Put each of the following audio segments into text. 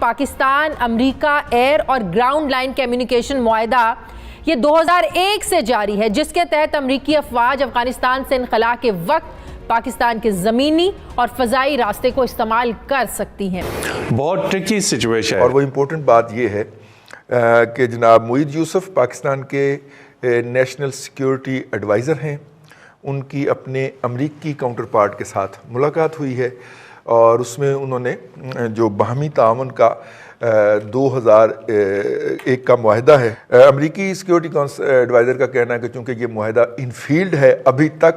پاکستان امریکہ year اور ground line communication معاہدہ یہ 2001 سے جاری ہے، جس کے تحت امریکی افواج افغانستان سے انخلا کے وقت پاکستان کے زمینی اور فضائی راستے کو استعمال کر سکتی ہیں۔ بہت ٹرکی سچویشن ہے، اور وہ امپورٹنٹ بات یہ ہے کہ جناب معید یوسف پاکستان کے نیشنل سیکیورٹی ایڈوائزر ہیں، ان کی اپنے امریکی کاؤنٹر پارٹ کے ساتھ ملاقات ہوئی ہے اور اس میں انہوں نے جو باہمی تعاون کا 2001 کا معاہدہ ہے، امریکی سیکیورٹی ایڈوائزر کا کہنا ہے کہ چونکہ یہ معاہدہ ان فیلڈ ہے ابھی تک۔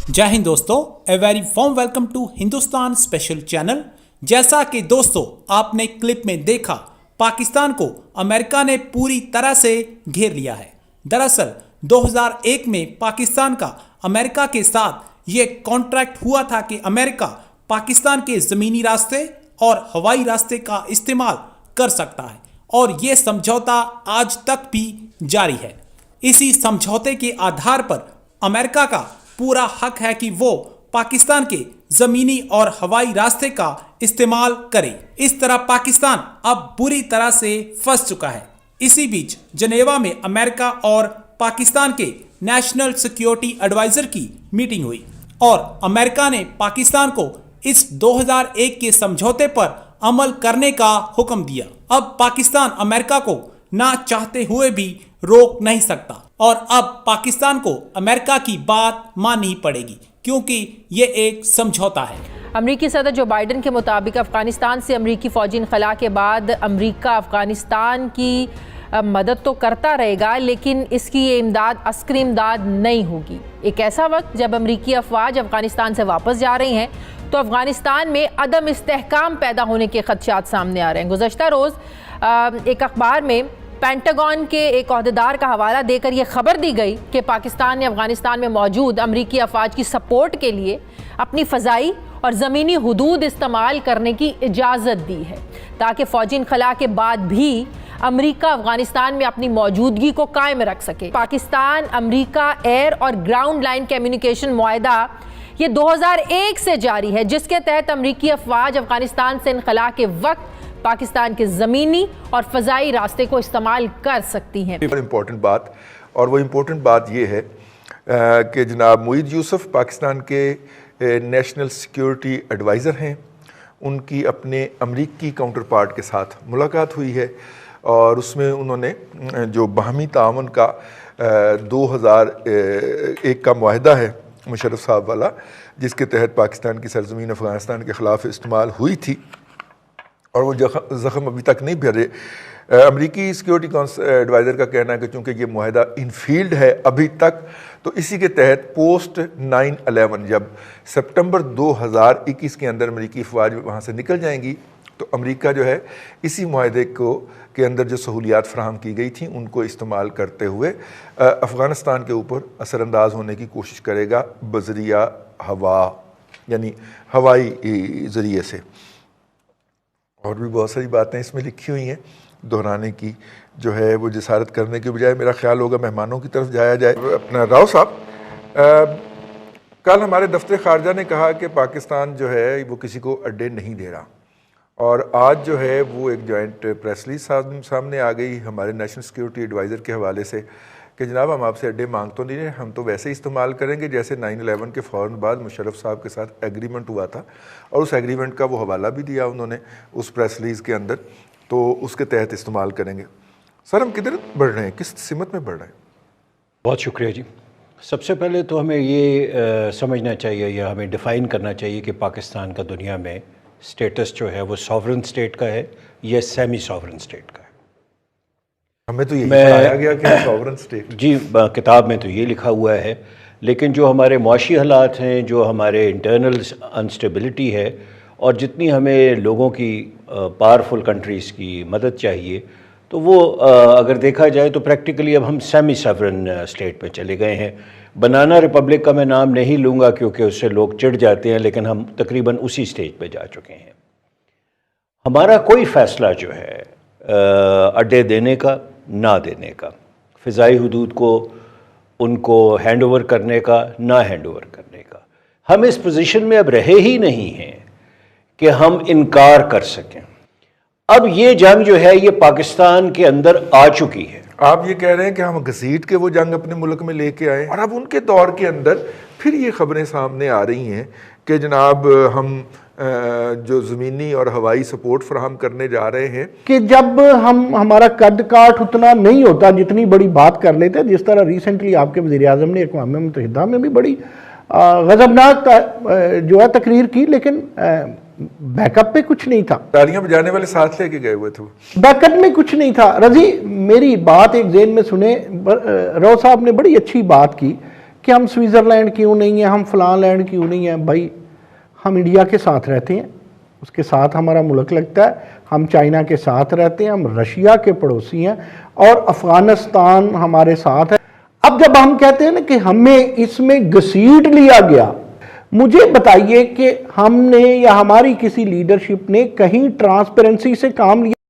جے ہند دوستو، a very warm welcome to Hindustan special channel. جیسا کہ دوستو آپ نے کلپ میں دیکھا، پاکستان کو امریکہ نے پوری طرح سے گھیر لیا ہے۔ دراصل 2001 میں پاکستان کا امریکہ کے ساتھ یہ کانٹریکٹ ہوا تھا کہ امریکہ پاکستان کے زمینی راستے اور ہوائی راستے کا استعمال کر سکتا ہے، اور یہ سمجھوتا آج تک بھی جاری ہے۔ اسی سمجھوتے کے آدھار پر امریکہ کا پورا حق ہے کہ وہ پاکستان کے زمینی اور ہوائی راستے کا استعمال کرے۔ اس طرح پاکستان اب بری طرح سے پھنس چکا ہے۔ اسی بیچ جنیوا میں امریکہ اور پاکستان کے نیشنل سیکیورٹی ایڈوائزر کی میٹنگ ہوئی اور امریکہ نے پاکستان کو اس 2001 کے سمجھوتے پر عمل کرنے کا حکم دیا۔ اب پاکستان امریکہ کو نہ چاہتے ہوئے بھی روک نہیں سکتا، اور اب پاکستان کو امریکہ کی بات ماننی پڑے گی، کیونکہ یہ ایک سمجھوتا ہے۔ امریکی صدر جو بائیڈن کے مطابق افغانستان سے امریکی فوجی انخلا کے بعد امریکہ افغانستان کی مدد تو کرتا رہے گا، لیکن اس کی یہ امداد عسکری امداد نہیں ہوگی۔ ایک ایسا وقت جب امریکی افواج افغانستان سے واپس جا رہی ہیں تو افغانستان میں عدم استحکام پیدا ہونے کے خدشات سامنے آ رہے ہیں۔ گزشتہ روز ایک اخبار میں پینٹاگون کے ایک عہدیدار کا حوالہ دے کر یہ خبر دی گئی کہ پاکستان نے افغانستان میں موجود امریکی افواج کی سپورٹ کے لیے اپنی فضائی اور زمینی حدود استعمال کرنے کی اجازت دی ہے، تاکہ فوجی انخلا کے بعد بھی امریکہ افغانستان میں اپنی موجودگی کو قائم رکھ سکے۔ پاکستان امریکہ ایئر اور گراؤنڈ لائن کمیونیکیشن معاہدہ یہ 2001 سے جاری ہے، جس کے تحت امریکی افواج افغانستان سے انخلا کے وقت پاکستان کے زمینی اور فضائی راستے کو استعمال کر سکتی ہیں۔ امپورٹنٹ بات، اور وہ امپورٹنٹ بات یہ ہے کہ جناب معید یوسف پاکستان کے نیشنل سیکیورٹی ایڈوائزر ہیں، ان کی اپنے امریکی کاؤنٹر پارٹ کے ساتھ ملاقات ہوئی ہے اور اس میں انہوں نے جو باہمی تعاون کا 2001 کا معاہدہ ہے مشرف صاحب والا، جس کے تحت پاکستان کی سرزمین افغانستان کے خلاف استعمال ہوئی تھی اور وہ زخم ابھی تک نہیں بھرے۔ امریکی سیکیورٹی ایڈوائزر کا کہنا ہے کہ چونکہ یہ معاہدہ ان فیلڈ ہے ابھی تک، تو اسی کے تحت پوسٹ 9/11 جب سپٹمبر 2021 کے اندر امریکی افواج وہاں سے نکل جائیں گی تو امریکہ جو ہے اسی معاہدے کے اندر جو سہولیات فراہم کی گئی تھیں ان کو استعمال کرتے ہوئے افغانستان کے اوپر اثر انداز ہونے کی کوشش کرے گا بذریعہ ہوا، یعنی ہوائی ذریعے سے۔ اور بھی بہت ساری باتیں اس میں لکھی ہوئی ہیں، دہرانے کی جو ہے وہ جسارت کرنے کے بجائے میرا خیال ہوگا مہمانوں کی طرف جایا جائے۔ اپنا راؤ صاحب، کل ہمارے دفتر خارجہ نے کہا کہ پاکستان جو ہے وہ کسی کو اڈے نہیں دے رہا، اور آج جو ہے وہ ایک جوائنٹ پریس ریلیز سامنے آ گئی ہمارے نیشنل سیکیورٹی ایڈوائزر کے حوالے سے کہ جناب ہم آپ سے اڈے مانگ تو نہیں رہے، ہم تو ویسے ہی استعمال کریں گے جیسے 9/11 کے فوراً بعد مشرف صاحب کے ساتھ ایگریمنٹ ہوا تھا، اور اس ایگریمنٹ کا وہ حوالہ بھی دیا انہوں نے اس پریس ریلیز کے اندر، تو اس کے تحت استعمال کریں گے۔ سر ہم کدھر بڑھ رہے ہیں، کس سمت میں بڑھ رہے ہیں؟ بہت شکریہ جی۔ سب سے پہلے تو ہمیں یہ سمجھنا چاہیے یا ہمیں ڈیفائن کرنا چاہیے کہ پاکستان کا دنیا میں سٹیٹس جو ہے وہ سوورن سٹیٹ کا ہے یا سیمی سوورن سٹیٹ کا ہے۔ ہمیں تو یہ بتایا گیا کہ سوورن سٹیٹ، جی کتاب میں تو یہ لکھا ہوا ہے، لیکن جو ہمارے معاشی حالات ہیں، جو ہمارے انٹرنل انسٹیبلٹی ہے، اور جتنی ہمیں لوگوں کی پاورفل کنٹریز کی مدد چاہیے، تو وہ اگر دیکھا جائے تو پریکٹیکلی اب ہم سیمی سوورن سٹیٹ میں چلے گئے ہیں۔ بنانا ریپبلک کا میں نام نہیں لوں گا کیونکہ اس سے لوگ چڑ جاتے ہیں، لیکن ہم تقریباً اسی سٹیج پہ جا چکے ہیں۔ ہمارا کوئی فیصلہ جو ہے اڈے دینے کا نہ دینے کا، فضائی حدود کو ان کو ہینڈ اوور کرنے کا نہ ہینڈ اوور کرنے کا، ہم اس پوزیشن میں اب رہے ہی نہیں ہیں کہ ہم انکار کر سکیں۔ اب یہ جنگ جو ہے یہ پاکستان کے اندر آ چکی ہے. آپ یہ کہہ رہے ہیں کہ ہم گھسیٹ کے وہ جنگ اپنے ملک میں لے کے آئے، اور اب ان کے دور کے اندر پھر یہ خبریں سامنے آ رہی ہیں کہ جناب ہم جو زمینی اور ہوائی سپورٹ فراہم کرنے جا رہے ہیں. کہ جب ہمارا قد کاٹ اتنا نہیں ہوتا جتنی بڑی بات کر لیتے ہیں، جس طرح ریسنٹلی آپ کے وزیر اعظم نے اقوام متحدہ میں بھی بڑی غضبناک جو ہے تقریر کی، لیکن بیک اپ پہ کچھ نہیں تھا. تالیاں بجانے والے ساتھ لے کے گئے ہوئے تھے. بیک اپ میں کچھ نہیں تھا. رضی میری بات ایک ذہن میں سنیں، رو صاحب نے بڑی اچھی بات کی کہ ہم سوئٹزرلینڈ کیوں نہیں ہیں، ہم فلاں لینڈ کیوں نہیں ہیں. بھائی ہم انڈیا کے ساتھ رہتے ہیں، اس کے ساتھ ہمارا ملک لگتا ہے، ہم چائنا کے ساتھ رہتے ہیں، ہم رشیا کے پڑوسی ہیں، اور افغانستان ہمارے ساتھ ہے. اب جب ہم کہتے ہیں نا کہ ہمیں اس میں گھسیٹ لیا گیا، مجھے بتائیے کہ ہم نے یا ہماری کسی لیڈرشپ نے کہیں ٹرانسپیرنسی سے کام لیا؟